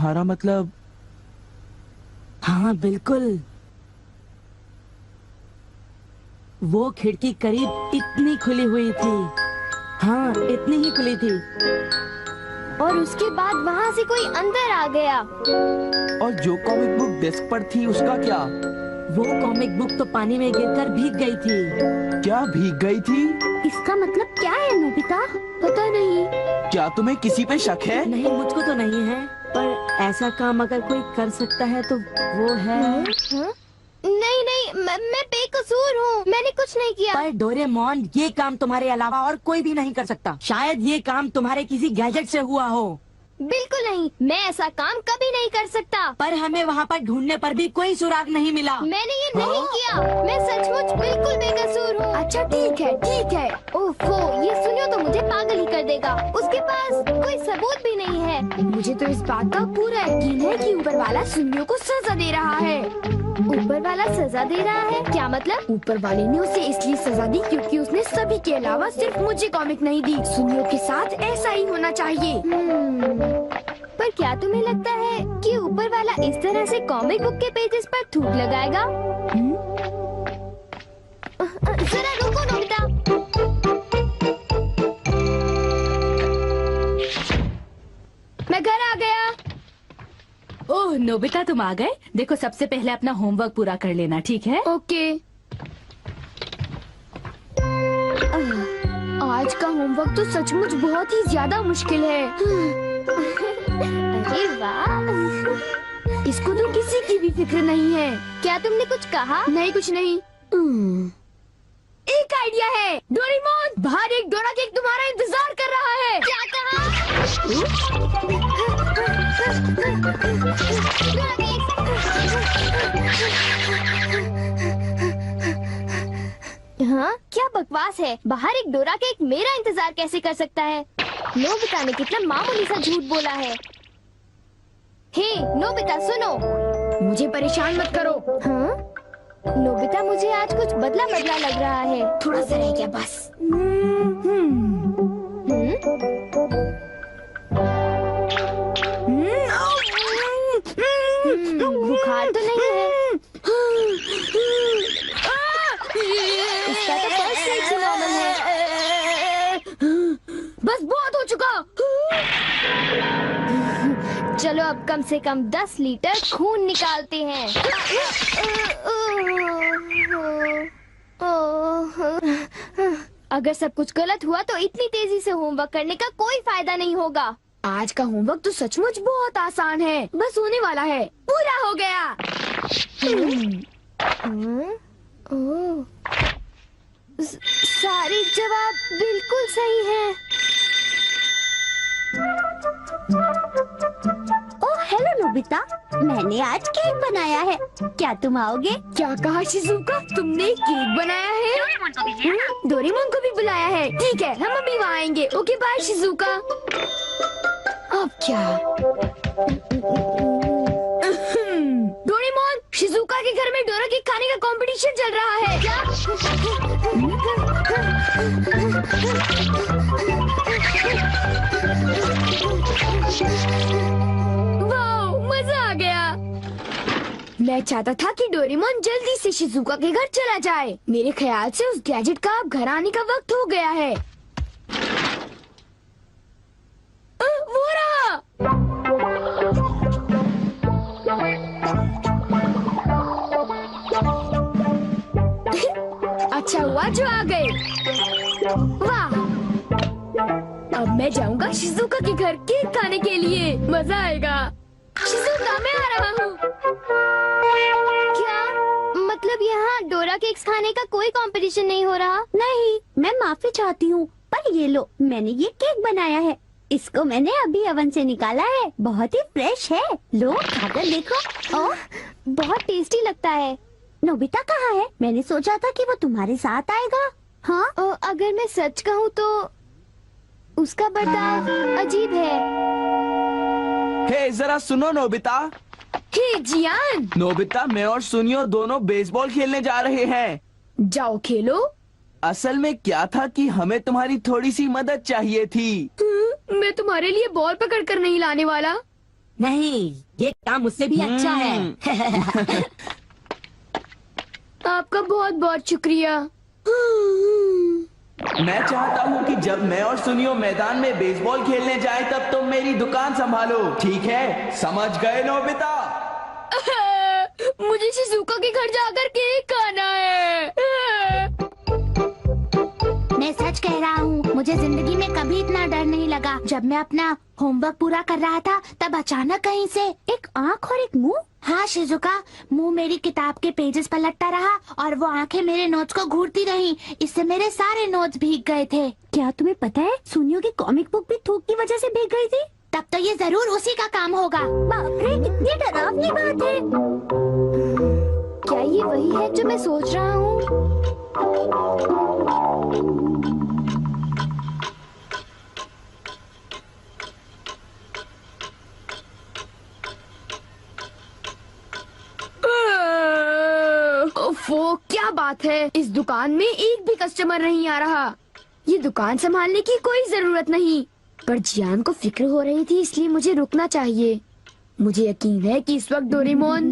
तुम्हारा मतलब? हाँ बिल्कुल, वो खिड़की करीब इतनी खुली हुई थी। हाँ, इतनी ही खुली थी। और उसके बाद वहाँ से कोई अंदर आ गया। और जो कॉमिक बुक डेस्क पर थी उसका क्या? वो कॉमिक बुक तो पानी में गिरकर भीग गई थी। क्या भीग गई थी? इसका मतलब क्या है नोबिता? पता नहीं। क्या तुम्हें किसी पे शक है? नहीं, मुझको तो नहीं है, पर ऐसा काम अगर कोई कर सकता है तो वो है। नहीं नहीं, मैं बेकसूर हूँ, मैंने कुछ नहीं किया। पर डोरेमोन, ये काम तुम्हारे अलावा और कोई भी नहीं कर सकता। शायद ये काम तुम्हारे किसी गैजेट से हुआ हो। बिल्कुल नहीं, मैं ऐसा काम कभी नहीं कर सकता। पर हमें वहाँ पर ढूंढने पर भी कोई सुराग नहीं मिला। मैंने ये नहीं किया, मैं सचमुच बिल्कुल बेकसूर हूँ। अच्छा ठीक है ठीक है। ओफो, ये सुनियो तो मुझे पागल ही कर देगा। उसके पास कोई सबूत भी नहीं है। मुझे तो इस बात का पूरा यकीन है कि ऊपर वाला सुनियो को सजा दे रहा है। ऊपर वाला सजा दे रहा है? क्या मतलब? ऊपर वाले ने उसे इसलिए सजा दी क्योंकि उसने सभी के अलावा सिर्फ मुझे कॉमिक नहीं दी। सुनियो के साथ ऐसा ही होना चाहिए। पर क्या तुम्हें लगता है कि ऊपर वाला इस तरह से कॉमिक बुक के पेजेस पर थूक लगाएगा? जरा रुको नोबिता। मैं घर आ गया। ओह नोबिता, तुम आ गए। देखो, सबसे पहले अपना होमवर्क पूरा कर लेना, ठीक है? ओके। आज का होमवर्क तो सचमुच बहुत ही ज्यादा मुश्किल है। अरे वाह, इसको तो किसी की भी फिक्र नहीं है। क्या तुमने कुछ कहा? नहीं, कुछ नहीं। एक आइडिया है। डोरेमोन, बाहर एक डोरा केक तुम्हारा इंतजार कर रहा है। क्या कहा? हाँ, क्या बकवास है। बाहर एक डोरा केक मेरा इंतजार कैसे कर सकता है? नोबिता ने कितना मामूली सा झूठ बोला है। हे नोबिता, सुनो। मुझे परेशान मत करो। हाँ? नोबिता, मुझे आज कुछ बदला बदला लग रहा है। थोड़ा सा रह गया बस। बुखार तो नहीं है? इसका तो फर्स्ट स्टेज से नॉर्मल है। बस बहुत हो चुका। चलो अब कम से कम 10 लीटर खून निकालते हैं। अगर सब कुछ गलत हुआ तो इतनी तेजी से होमवर्क करने का कोई फायदा नहीं होगा। आज का होमवर्क तो सचमुच बहुत आसान है, बस होने वाला है। पूरा हो गया। सारे जवाब बिल्कुल सही हैं। ओह हेलो नोबिता, मैंने आज केक बनाया है, क्या तुम आओगे? क्या कहा शिजुका? तुमने केक बनाया है? डोरेमोन को भी बुलाया है। ठीक है, हम अभी वहाँ आएंगे। Okay bye Shizuka. अब क्या? डोरेमोन, शिजुका के घर में डोरा केक खाने का कंपटीशन चल रहा है। क्या? वाह, मजा आ गया। मैं चाहता था कि डोरेमोन जल्दी से शिजुका के घर चला जाए। मेरे ख्याल से उस गैजेट का अब घर आने का वक्त हो गया है। वो रहा। अच्छा हुआ जो आ गए। वाह, अब मैं जाऊंगा शिजुका के घर केक खाने के लिए। मजा आएगा। शिजुका, मैं आ रहा हूँ। क्या मतलब यहाँ डोरा केक्स खाने का कोई कंपटीशन नहीं हो रहा? नहीं, मैं माफी चाहती हूँ, पर ये लो, मैंने ये केक बनाया है। इसको मैंने अभी ओवन से निकाला है, बहुत ही फ्रेश है। लो खाकर देखो। ओह, बहुत टेस्टी लगता है। नोबिता कहाँ है? मैंने सोचा था कि वो तुम्हारे साथ आएगा। हाँ? अगर मैं सच कहूँ तो उसका बर्ताव अजीब है। हे जरा सुनो नोबिता। हे जियान। नोबिता, मैं और सुनियो दोनों बेसबॉल खेलने जा रहे हैं। जाओ खेलो। असल में क्या था कि हमें तुम्हारी थोड़ी सी मदद चाहिए थी। मैं तुम्हारे लिए बॉल पकड़ कर नहीं लाने वाला। नहीं, ये काम मुझसे भी अच्छा है। आपका बहुत बहुत शुक्रिया। मैं चाहता हूँ कि जब मैं और सुनियो मैदान में बेसबॉल खेलने जाए तब तुम मेरी दुकान संभालो, ठीक है? समझ गए नोबिता? मुझे शिजुका के घर जाकर केक खाना है। मैं सच कह रहा हूँ, मुझे जिंदगी में कभी इतना डर नहीं लगा। जब मैं अपना होमवर्क पूरा कर रहा था तब अचानक कहीं से एक आँख और एक मुंह। हाँ शिजुका, मुंह मेरी किताब के पेजेस पलटता रहा और वो आंखें मेरे नोट्स को घूरती रहीं। इससे मेरे सारे नोट्स भीग गए थे। क्या तुम्हें पता है, सुनियो की कॉमिक बुक भी थूक की वजह से भीग गई थी? तब तो ये जरूर उसी का काम होगा। बाप रे, कितनी डरावनी बात है। क्या ये वही है जो मैं सोच रहा हूँ? ओफो, क्या बात है, इस दुकान में एक भी कस्टमर नहीं आ रहा। ये दुकान संभालने की कोई जरूरत नहीं, पर जियान को फिक्र हो रही थी, इसलिए मुझे रुकना चाहिए। मुझे यकीन है कि इस वक्त डोरेमोन।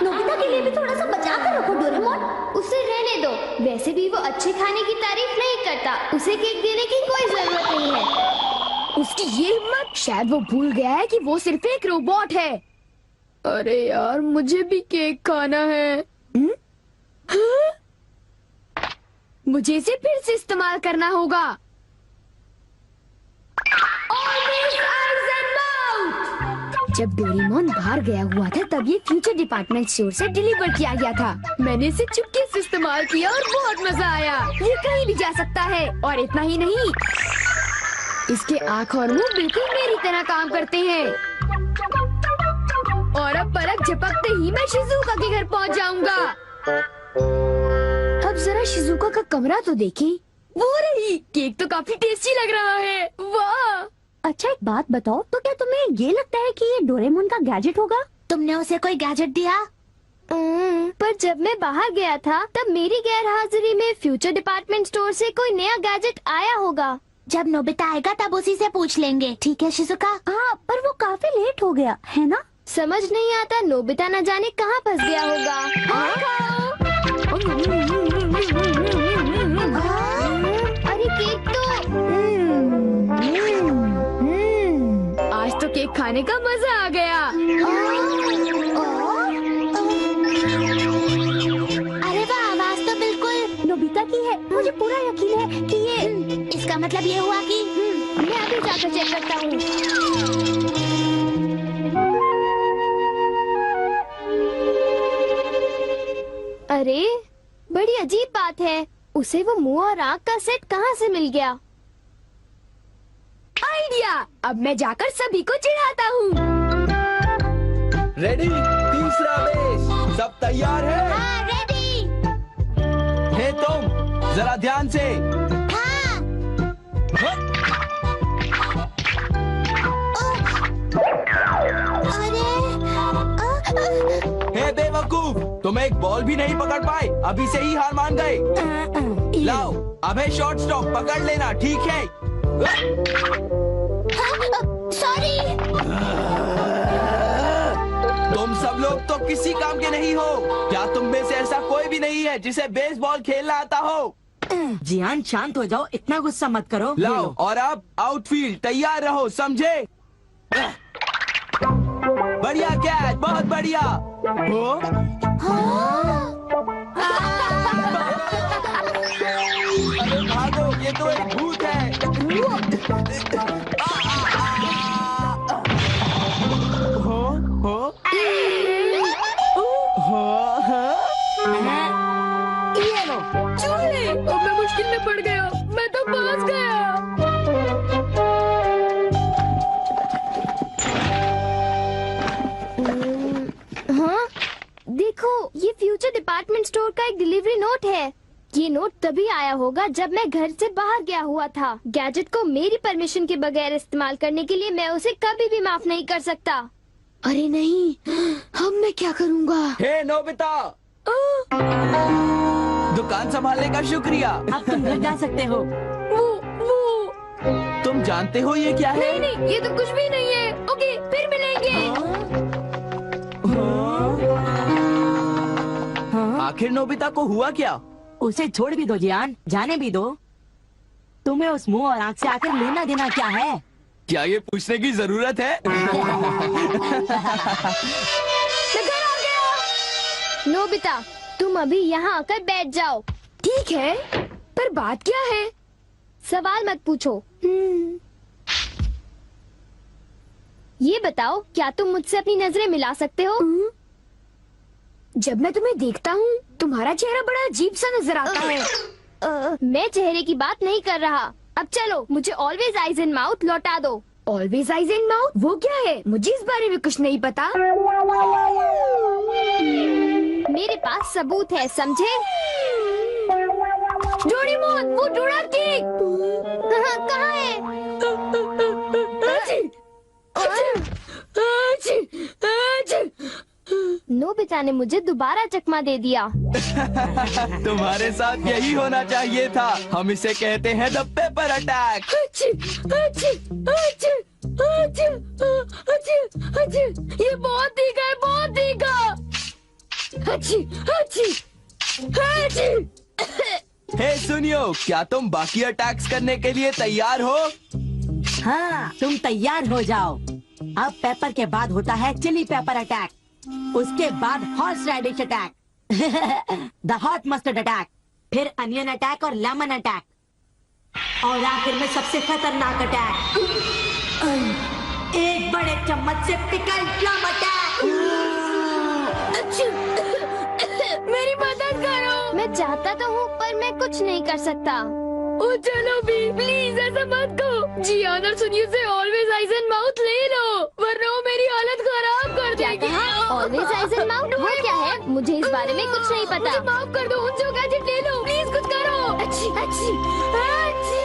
नोबिता के लिए भी थोड़ा सा बचा कर रखो डोरेमोन। उसे रहने दो, वैसे भी वो अच्छे खाने की तारीफ नहीं करता। उसे केक देने की कोई जरूरत नहीं है। उसकी ये हिम्मत, शायद वो भूल गया है कि वो सिर्फ एक रोबोट है। अरे यार, मुझे भी केक खाना है। हाँ? मुझे इसे फिर से इस्तेमाल करना होगा। जब डोरेमोन बाहर गया हुआ था तब ये फ्यूचर डिपार्टमेंट स्टोर से डिलीवर किया गया था। मैंने इसे चुपके से इस्तेमाल किया और बहुत मजा आया। ये कहीं भी जा सकता है, और इतना ही नहीं, इसके आँख और मुंह बिल्कुल मेरी तरह काम करते हैं। और अब पलक झपकते ही मैं शिजुका के घर पहुंच जाऊंगा। अब जरा शिजुका का कमरा तो देखें। वो रही, केक तो काफी टेस्टी लग रहा है। वाह! अच्छा एक बात बताओ, तो क्या तुम्हें ये लगता है कि ये डोरेमोन का गैजेट होगा? तुमने उसे कोई गैजेट दिया? पर जब मैं बाहर गया था तब मेरी गैर हाजिरी में फ्यूचर डिपार्टमेंट स्टोर से कोई नया गैजेट आया होगा। जब नोबिता आएगा तब उसी से पूछ लेंगे, ठीक है शिजुका? हाँ, पर वो काफी लेट हो गया है ना? समझ नहीं आता, नोबिता न जाने कहाँ फंस गया होगा। अरे केक तो आज तो केक खाने का मजा आ गया। अरे वाह, आवाज तो बिल्कुल नोबिता की है। मुझे पूरा यकीन है कि ये, इसका मतलब ये हुआ कि मैं अभी जाकर चेक करता हूँ। अरे बड़ी अजीब बात है, उसे वो मुंह और आँख का सेट कहाँ से मिल गया? आइडिया! अब मैं जाकर सभी को चिढ़ाता हूँ। रेडी? तीसरा बेस, सब तैयार है? हाँ, रेडी। हे तुम, जरा ध्यान से। हाँ। हे बेवकूफ, तुम एक बॉल भी नहीं पकड़ पाए, अभी से ही हार मान गए। लाओ, अब है शॉर्ट स्टॉप, पकड़ लेना, ठीक है? सॉरी। तुम सब लोग तो किसी काम के नहीं हो। क्या तुम में से ऐसा कोई भी नहीं है जिसे बेसबॉल खेलना आता हो? जियान शांत हो जाओ, इतना गुस्सा मत करो। लाओ, और अब आउटफील्ड तैयार रहो, समझे? बढ़िया कैच, बहुत बढ़िया। हो? अरे भागो, ये तो एक भूत है। ये लो। चूहे! अब मैं मुश्किल में पड़ गया, मैं तो फंस गया। हाँ, देखो, ये फ्यूचर डिपार्टमेंट स्टोर का एक डिलीवरी नोट है। ये नोट तभी आया होगा जब मैं घर से बाहर गया हुआ था। गैजेट को मेरी परमिशन के बगैर इस्तेमाल करने के लिए मैं उसे कभी भी माफ नहीं कर सकता। अरे नहीं, अब मैं क्या करूँगा? हे नोबिता, दुकान संभालने का शुक्रिया। अब तुम घर जा सकते हो। वो तुम जानते हो ये क्या है? नहीं नहीं, ये तो कुछ भी नहीं है। ओके, फिर मिलेंगे। आखिर नोबिता को हुआ क्या? उसे छोड़ भी दो जियान, जाने भी दो। तुम्हें उस मुंह और आंख से आखिर लेना देना क्या है? क्या ये पूछने की जरूरत है? मैं घर आ गया। नोबिता, तुम अभी यहाँ आकर बैठ जाओ। ठीक है, पर बात क्या है? सवाल मत पूछो। ये बताओ, क्या तुम मुझसे अपनी नजरें मिला सकते हो? जब मैं तुम्हें देखता हूँ, तुम्हारा चेहरा बड़ा अजीब सा नजर आता है। मैं चेहरे की बात नहीं कर रहा। अब चलो, मुझे ऑलवेज आइज इन माउथ लौटा दो। Always eyes in mouth? वो क्या है? मुझे इस बारे में कुछ नहीं पता। मेरे पास सबूत है, समझे? डोरेमोन, वो डोराकी कहाँ है? नोबिता ने मुझे दोबारा चकमा दे दिया। तुम्हारे साथ यही होना चाहिए था। हम इसे कहते हैं द पेपर अटैक। ये बहुत तीखा है, बहुत तीखा। हे सुनियो, क्या तुम बाकी अटैक्स करने के लिए तैयार हो? हाँ, तुम तैयार हो जाओ। अब पेपर के बाद होता है चिली पेपर अटैक, उसके बाद horse radish attack, the hot mustard attack, फिर अनियन अटैक और लेमन अटैक, और आखिर में सबसे खतरनाक अटैक, एक बड़े चम्मच से पिकल प्लम अटैक। मेरी मदद करो। मैं चाहता तो हूँ, पर मैं कुछ नहीं कर सकता। ओ चलो भी, प्लीज ऐसा मत करो। जियान और सुनियो से ऑलवेज आइज एंड माउथ ले लो, वरना वो मेरी हालत खराब कर देगी। ऑलवेज आइज एंड माउथ वो क्या है? मुझे इस बारे में कुछ नहीं पता। मुझे माफ कर दो, उनसे गैजेट ले लो, प्लीज कुछ करो। अच्छी अच्छी अच्छी।